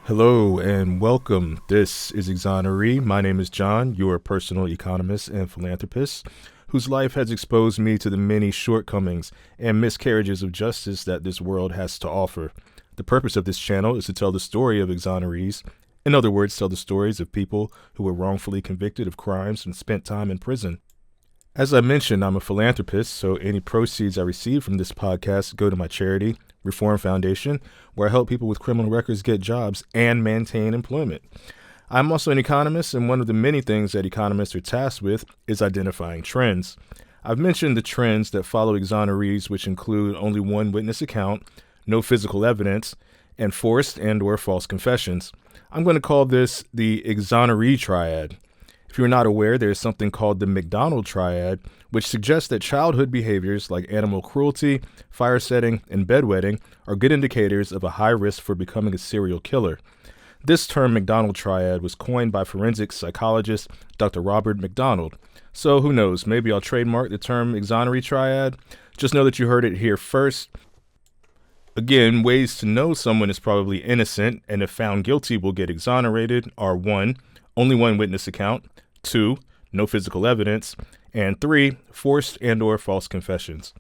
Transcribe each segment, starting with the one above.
Hello and welcome. This is Exonerees. My name is John, your personal economist and philanthropist, whose life has exposed me to the many shortcomings and miscarriages of justice that this world has to offer. The purpose of this channel is to tell the story of exonerees. In other words, tell the stories of people who were wrongfully convicted of crimes and spent time in prison. As I mentioned, I'm a philanthropist, so any proceeds I receive from this podcast go to my charity, Reform Foundation, where I help people with criminal records get jobs and maintain employment. I'm also an economist, and one of the many things that economists are tasked with is identifying trends. I've mentioned the trends that follow exonerees, which include only one witness account, no physical evidence, and forced and/or false confessions. I'm going to call this the exoneree triad. If you're not aware, there is something called the McDonald triad, which suggests that childhood behaviors like animal cruelty, fire setting, and bedwetting are good indicators of a high risk for becoming a serial killer. This term McDonald triad was coined by forensic psychologist Dr. Robert McDonald. So who knows, maybe I'll trademark the term exoneree triad. Just know that you heard it here first. Again, ways to know someone is probably innocent and if found guilty will get exonerated are 1. Only one witness account, 2. No physical evidence, and 3. Forced and/or false confessions.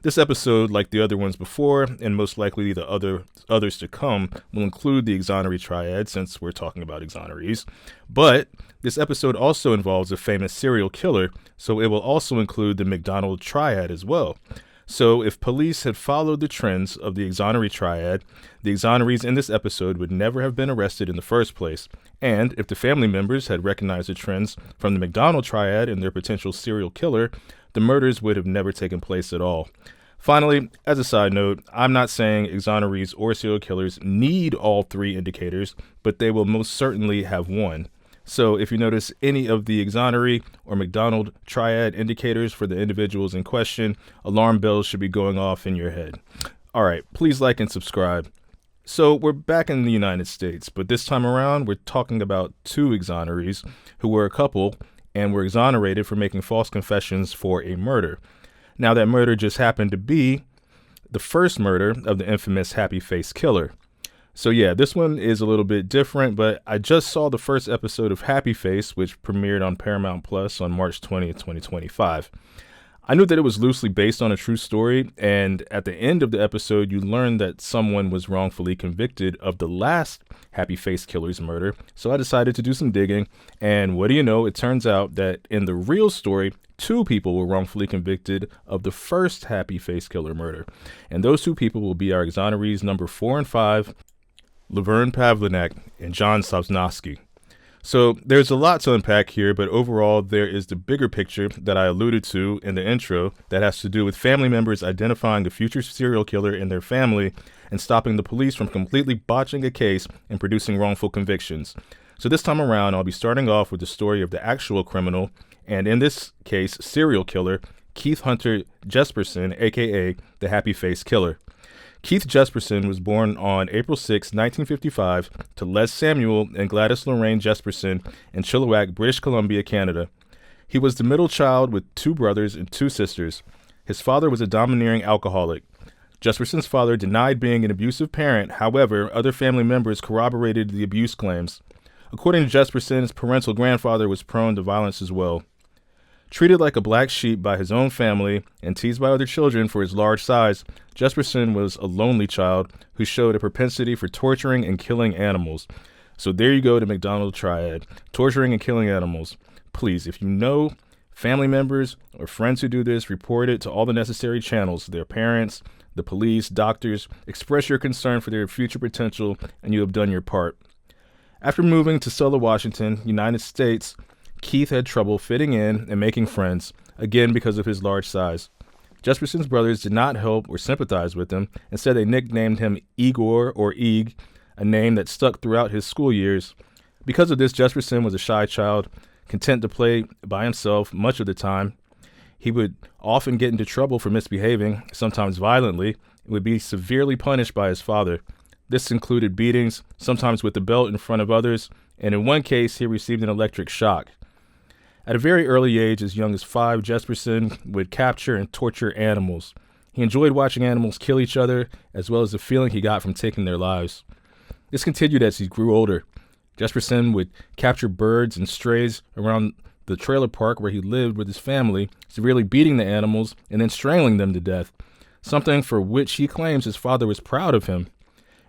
This episode, like the other ones before, and most likely the others to come, will include the exoneree triad since we're talking about exonerees. But this episode also involves a famous serial killer, so it will also include the McDonald triad as well. So if police had followed the trends of the exoneree triad, the exonerees in this episode would never have been arrested in the first place. And if the family members had recognized the trends from the McDonald triad and their potential serial killer, the murders would have never taken place at all. Finally, as a side note, I'm not saying exonerees or serial killers need all three indicators, but they will most certainly have one. So if you notice any of the exoneree or McDonald triad indicators for the individuals in question, alarm bells should be going off in your head. All right, please like and subscribe. So we're back in the United States, but this time around, we're talking about two exonerees who were a couple and were exonerated for making false confessions for a murder. Now that murder just happened to be the first murder of the infamous Happy Face Killer. So yeah, this one is a little bit different, but I just saw the first episode of Happy Face, which premiered on Paramount Plus on March 20th, 2025. I knew that it was loosely based on a true story, and at the end of the episode, you learn that someone was wrongfully convicted of the last Happy Face Killer's murder, so I decided to do some digging, and what do you know, it turns out that in the real story, 2 people were wrongfully convicted of the first Happy Face Killer murder, and those 2 people will be our exonerees number 4 and 5, Lorane Pavlinac and John Sosnovske. So there's a lot to unpack here, but overall there is the bigger picture that I alluded to in the intro that has to do with family members identifying a future serial killer in their family and stopping the police from completely botching a case and producing wrongful convictions. So this time around, I'll be starting off with the story of the actual criminal, and in this case, serial killer, Keither Jesperson, aka the Happy Face Killer. Keither Jesperson was born on April 6, 1955, to Les Samuel and Gladys Lorane Jesperson in Chilliwack, British Columbia, Canada. He was the middle child with 2 brothers and 2 sisters. His father was a domineering alcoholic. Jesperson's father denied being an abusive parent, however, other family members corroborated the abuse claims. According to Jesperson, his parental grandfather was prone to violence as well. Treated like a black sheep by his own family and teased by other children for his large size, Jesperson was a lonely child who showed a propensity for torturing and killing animals. So there you go, the McDonald triad, torturing and killing animals. Please, if you know family members or friends who do this, report it to all the necessary channels, their parents, the police, doctors. Express your concern for their future potential, and you have done your part. After moving to Sulla, Washington, United States, Keith had trouble fitting in and making friends, again because of his large size. Jesperson's brothers did not help or sympathize with him. Instead, they nicknamed him Igor or Eeg, a name that stuck throughout his school years. Because of this, Jesperson was a shy child, content to play by himself much of the time. He would often get into trouble for misbehaving, sometimes violently, and would be severely punished by his father. This included beatings, sometimes with the belt in front of others, and in one case, he received an electric shock. At a very early age, as young as 5, Jesperson would capture and torture animals. He enjoyed watching animals kill each other, as well as the feeling he got from taking their lives. This continued as he grew older. Jesperson would capture birds and strays around the trailer park where he lived with his family, severely beating the animals and then strangling them to death, something for which he claims his father was proud of him.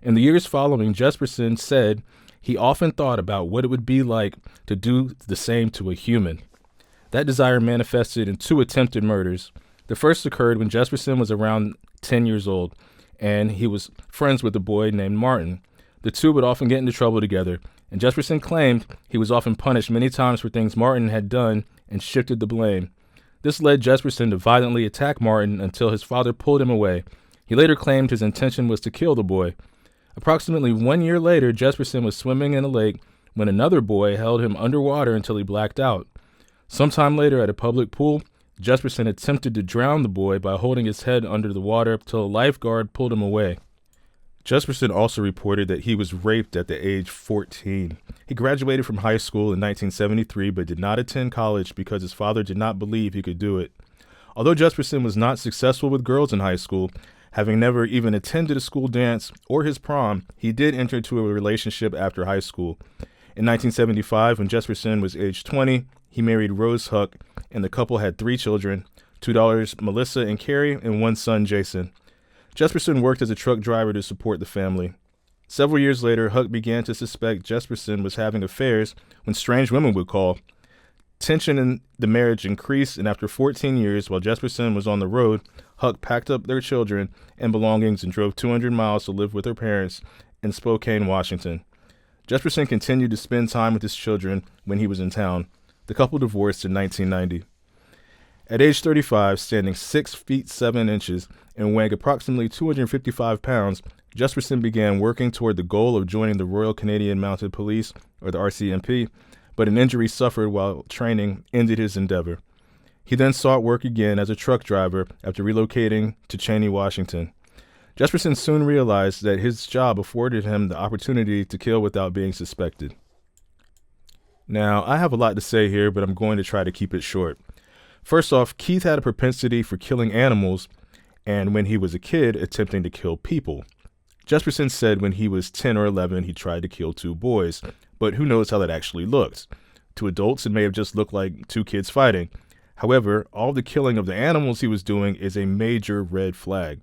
In the years following, Jesperson said he often thought about what it would be like to do the same to a human. That desire manifested in 2 attempted murders. The first occurred when Jesperson was around 10 years old, and he was friends with a boy named Martin. The two would often get into trouble together, and Jesperson claimed he was often punished many times for things Martin had done and shifted the blame. This led Jesperson to violently attack Martin until his father pulled him away. He later claimed his intention was to kill the boy. Approximately 1 year later, Jesperson was swimming in a lake when another boy held him underwater until he blacked out. Sometime later at a public pool, Jesperson attempted to drown the boy by holding his head under the water till a lifeguard pulled him away. Jesperson also reported that he was raped at the age 14. He graduated from high school in 1973 but did not attend college because his father did not believe he could do it. Although Jesperson was not successful with girls in high school, having never even attended a school dance or his prom, he did enter into a relationship after high school. In 1975, when Jesperson was age 20, he married Rose Huck, and the couple had 3 children, 2 daughters, Melissa and Carrie, and 1 son, Jason. Jesperson worked as a truck driver to support the family. Several years later, Huck began to suspect Jesperson was having affairs when strange women would call. Tension in the marriage increased, and after 14 years, while Jesperson was on the road, Huck packed up their children and belongings and drove 200 miles to live with her parents in Spokane, Washington. Jesperson continued to spend time with his children when he was in town. The couple divorced in 1990. At age 35, standing 6 feet 7 inches and weighing approximately 255 pounds, Jesperson began working toward the goal of joining the Royal Canadian Mounted Police, or the RCMP, but an injury suffered while training ended his endeavor. He then sought work again as a truck driver after relocating to Cheney, Washington. Jesperson soon realized that his job afforded him the opportunity to kill without being suspected. Now, I have a lot to say here, but I'm going to try to keep it short. First off, Keith had a propensity for killing animals, and when he was a kid, attempting to kill people. Jesperson said when he was 10 or 11, he tried to kill 2 boys, but who knows how that actually looked. To adults, it may have just looked like 2 kids fighting. However, all the killing of the animals he was doing is a major red flag.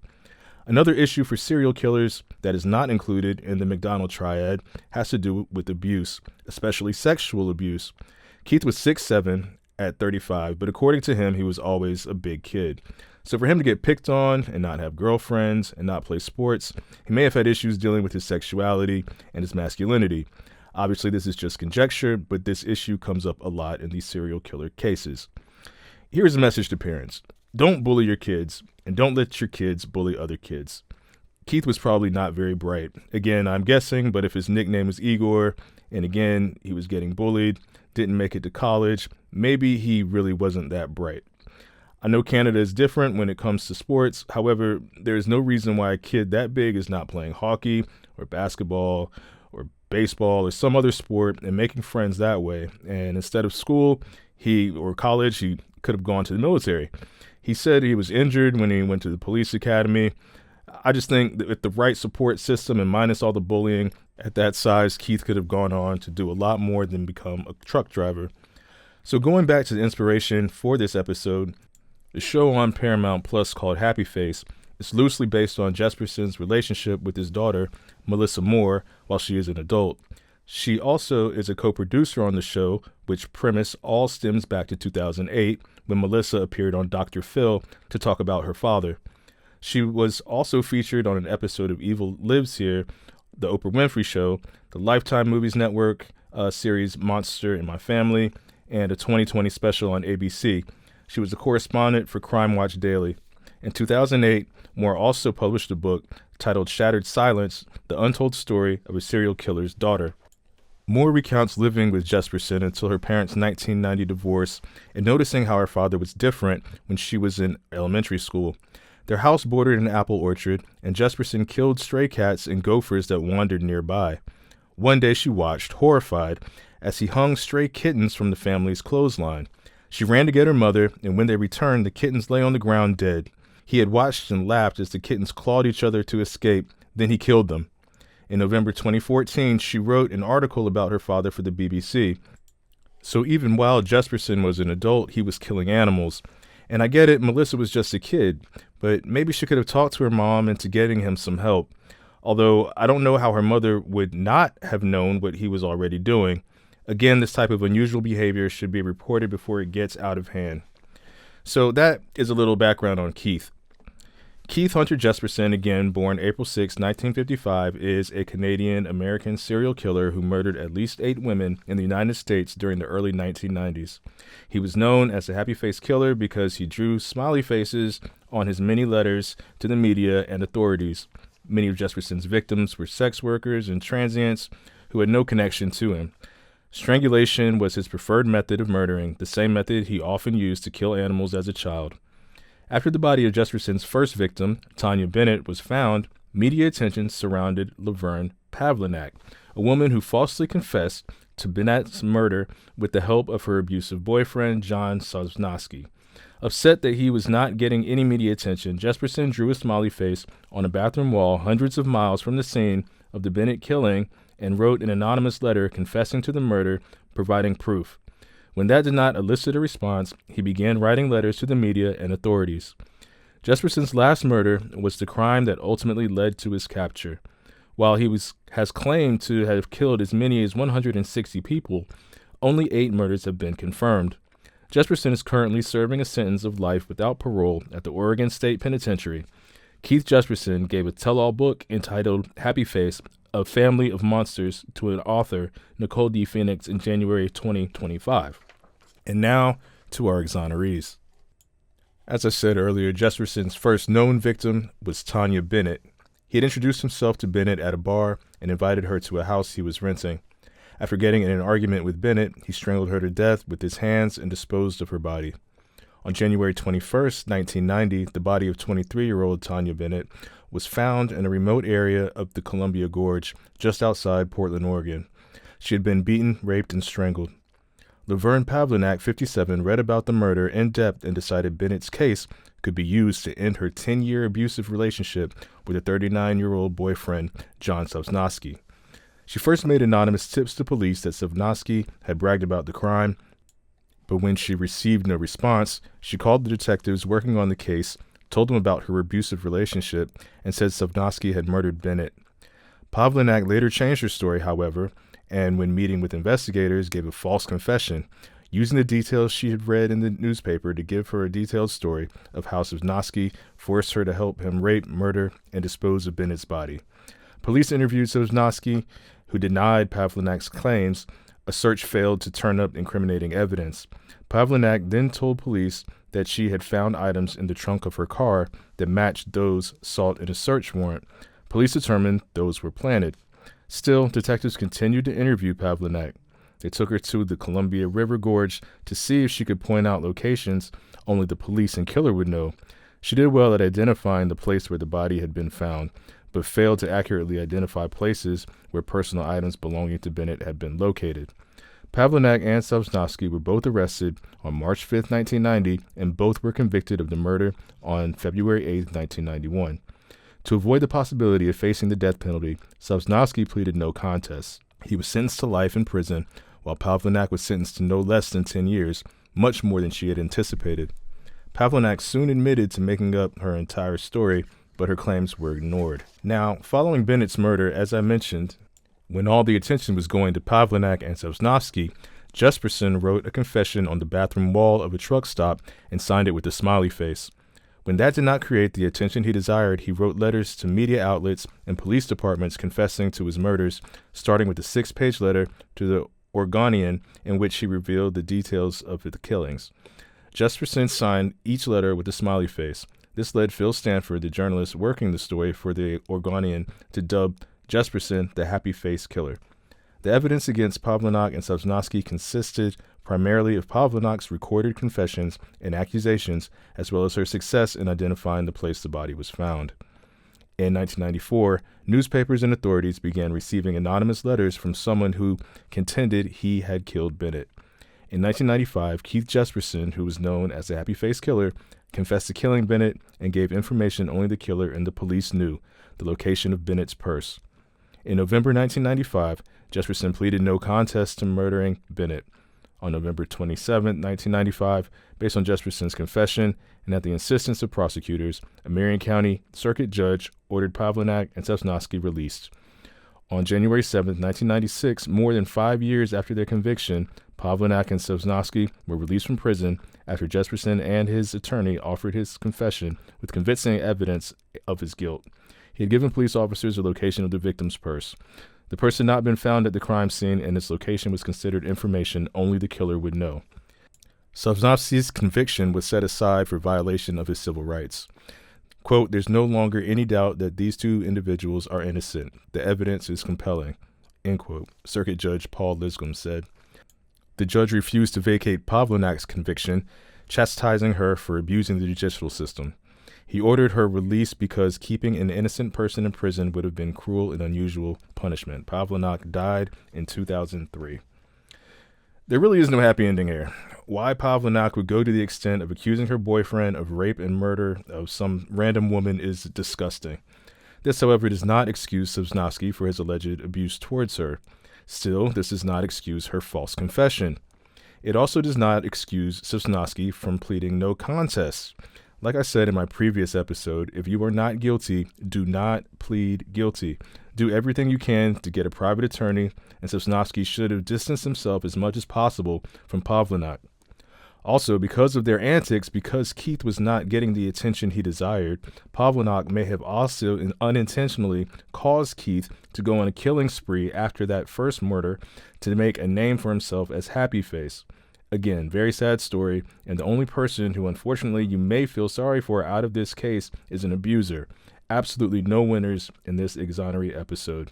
Another issue for serial killers that is not included in the McDonald triad has to do with abuse, especially sexual abuse. Keith was 6'7", at 35, but according to him, he was always a big kid. So for him to get picked on and not have girlfriends and not play sports, he may have had issues dealing with his sexuality and his masculinity. Obviously, this is just conjecture, but this issue comes up a lot in these serial killer cases. Here's a message to parents. Don't bully your kids, and don't let your kids bully other kids. Keith was probably not very bright. Again, I'm guessing, but if his nickname was Igor, and again, he was getting bullied, didn't make it to college, maybe he really wasn't that bright. I know Canada is different when it comes to sports. However, there is no reason why a kid that big is not playing hockey or basketball or baseball or some other sport and making friends that way. And instead of school or college, he could have gone to the military. He said he was injured when he went to the police academy. I just think that with the right support system and minus all the bullying at that size, Keith could have gone on to do a lot more than become a truck driver. So going back to the inspiration for this episode, the show on Paramount Plus called Happy Face is loosely based on Jesperson's relationship with his daughter, Melissa Moore, while she is an adult. She also is a co-producer on the show, which premise all stems back to 2008 when Melissa appeared on Dr. Phil to talk about her father. She was also featured on an episode of Evil Lives Here, the Oprah Winfrey Show, the Lifetime Movies Network series Monster in My Family, and a 2020 special on ABC. She was a correspondent for Crime Watch Daily. In 2008, Moore also published a book titled Shattered Silence, The Untold Story of a Serial Killer's Daughter. Moore recounts living with Jesperson until her parents' 1990 divorce and noticing how her father was different when she was in elementary school. Their house bordered an apple orchard, and Jesperson killed stray cats and gophers that wandered nearby. One day she watched, horrified, as he hung stray kittens from the family's clothesline. She ran to get her mother, and when they returned, the kittens lay on the ground dead. He had watched and laughed as the kittens clawed each other to escape, then he killed them. In November 2014, she wrote an article about her father for the BBC. So even while Jesperson was an adult, he was killing animals. And I get it, Melissa was just a kid, but maybe she could have talked to her mom into getting him some help. Although I don't know how her mother would not have known what he was already doing. Again, this type of unusual behavior should be reported before it gets out of hand. So that is a little background on Keith. Keith Hunter Jesperson, again born April 6, 1955, is a Canadian-American serial killer who murdered at least 8 women in the United States during the early 1990s. He was known as the Happy Face Killer because he drew smiley faces on his many letters to the media and authorities. Many of Jesperson's victims were sex workers and transients who had no connection to him. Strangulation was his preferred method of murdering, the same method he often used to kill animals as a child. After the body of Jesperson's first victim, Tanya Bennett, was found, media attention surrounded Lorane Pavlinac, a woman who falsely confessed to Bennett's murder with the help of her abusive boyfriend, John Sosnovske. Upset that he was not getting any media attention, Jesperson drew a smiley face on a bathroom wall hundreds of miles from the scene of the Bennett killing and wrote an anonymous letter confessing to the murder, providing proof. When that did not elicit a response, he began writing letters to the media and authorities. Jesperson's last murder was the crime that ultimately led to his capture. While he has claimed to have killed as many as 160 people, only 8 murders have been confirmed. Jesperson is currently serving a sentence of life without parole at the Oregon State Penitentiary. Keith Jesperson gave a tell-all book entitled Happy Face, A Family of Monsters to an author, Nicole D. Phoenix, in January 2025. And now to our exonerees. As I said earlier, Jesperson's first known victim was Tanya Bennett. He had introduced himself to Bennett at a bar and invited her to a house he was renting. After getting in an argument with Bennett, he strangled her to death with his hands and disposed of her body. On January 21, 1990, the body of 23-year-old Tanya Bennett was found in a remote area of the Columbia Gorge, just outside Portland, Oregon. She had been beaten, raped, and strangled. Lorane Pavlinac, 57, read about the murder in depth and decided Bennett's case could be used to end her 10-year abusive relationship with a 39-year-old boyfriend, John Sosnovske. She first made anonymous tips to police that Sosnovske had bragged about the crime, but when she received no response, she called the detectives working on the case, told them about her abusive relationship, and said Sosnovske had murdered Bennett. Pavlinac later changed her story, however, and when meeting with investigators, gave a false confession, using the details she had read in the newspaper to give her a detailed story of how Sosnovske forced her to help him rape, murder, and dispose of Bennett's body. Police interviewed Sosnovske, who denied Pavlinac's claims. A search failed to turn up incriminating evidence. Pavlinac then told police that she had found items in the trunk of her car that matched those sought in a search warrant. Police determined those were planted. Still, detectives continued to interview Pavlinac. They took her to the Columbia River Gorge to see if she could point out locations only the police and killer would know. She did well at identifying the place where the body had been found, but failed to accurately identify places where personal items belonging to Bennett had been located. Pavlinac and Sosnovske were both arrested on March 5, 1990, and both were convicted of the murder on February 8, 1991. To avoid the possibility of facing the death penalty, Sosnovske pleaded no contest. He was sentenced to life in prison, while Pavlinac was sentenced to no less than 10 years, much more than she had anticipated. Pavlinac soon admitted to making up her entire story, but her claims were ignored. Now, following Bennett's murder, as I mentioned, when all the attention was going to Pavlinac and Sosnovske, Jesperson wrote a confession on the bathroom wall of a truck stop and signed it with a smiley face. When that did not create the attention he desired, he wrote letters to media outlets and police departments confessing to his murders, starting with a 6-page letter to the Oregonian in which he revealed the details of the killings. Jesperson signed each letter with a smiley face. This led Phil Stanford, the journalist working the story for the Oregonian, to dub Jesperson the Happy Face Killer. The evidence against Pavlinac and Sosnovske consisted primarily of Pavlinac's recorded confessions and accusations, as well as her success in identifying the place the body was found. In 1994, newspapers and authorities began receiving anonymous letters from someone who contended he had killed Bennett. In 1995, Keith Jesperson, who was known as the Happy Face Killer, confessed to killing Bennett and gave information only the killer and the police knew, the location of Bennett's purse. In November 1995, Jesperson pleaded no contest to murdering Bennett. On November 27, 1995, based on Jesperson's confession and at the insistence of prosecutors, a Marion County Circuit Judge ordered Pavlinac and Sosnovske released. On January 7, 1996, more than 5 years after their conviction, Pavlinac and Sosnovske were released from prison after Jesperson and his attorney offered his confession with convincing evidence of his guilt. He had given police officers the location of the victim's purse. The purse had not been found at the crime scene, and its location was considered information only the killer would know. Sosnovske's conviction was set aside for violation of his civil rights. Quote, "There's no longer any doubt that these two individuals are innocent. The evidence is compelling," end quote, Circuit Judge Paul Lisgum said. The judge refused to vacate Pavlinac's conviction, chastising her for abusing the judicial system. He ordered her release because keeping an innocent person in prison would have been cruel and unusual punishment. Pavlinac died in 2003. There really is no happy ending here. Why Pavlinac would go to the extent of accusing her boyfriend of rape and murder of some random woman is disgusting. This, however, does not excuse Sosnovske for his alleged abuse towards her. Still, this does not excuse her false confession. It also does not excuse Sosnovske from pleading no contest. Like I said in my previous episode, if you are not guilty, do not plead guilty. Do everything you can to get a private attorney, and Sosnovske should have distanced himself as much as possible from Pavlinac. Also, because of their antics, because Keith was not getting the attention he desired, Pavlinac may have also unintentionally caused Keith to go on a killing spree after that first murder to make a name for himself as Happy Face. Again, very sad story, and the only person who unfortunately you may feel sorry for out of this case is an abuser. Absolutely no winners in this Exoneree episode.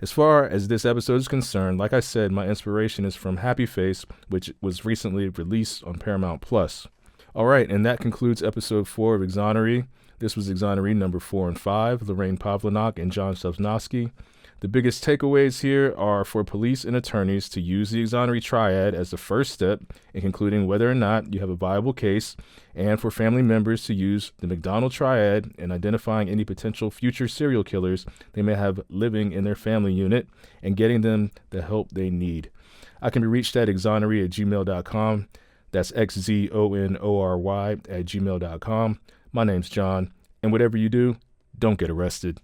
As far as this episode is concerned, like I said, my inspiration is from Happy Face, which was recently released on Paramount Plus. All right, and that concludes episode 4 of Exoneree. This was Exoneree number 4 and 5, Lorane Pavlinac and John Sosnovske. The biggest takeaways here are for police and attorneys to use the Exoneree triad as the first step in concluding whether or not you have a viable case, and for family members to use the McDonald triad in identifying any potential future serial killers they may have living in their family unit and getting them the help they need. I can be reached at exonery@gmail.com. That's XZONORY@gmail.com. My name's John, and whatever you do, don't get arrested.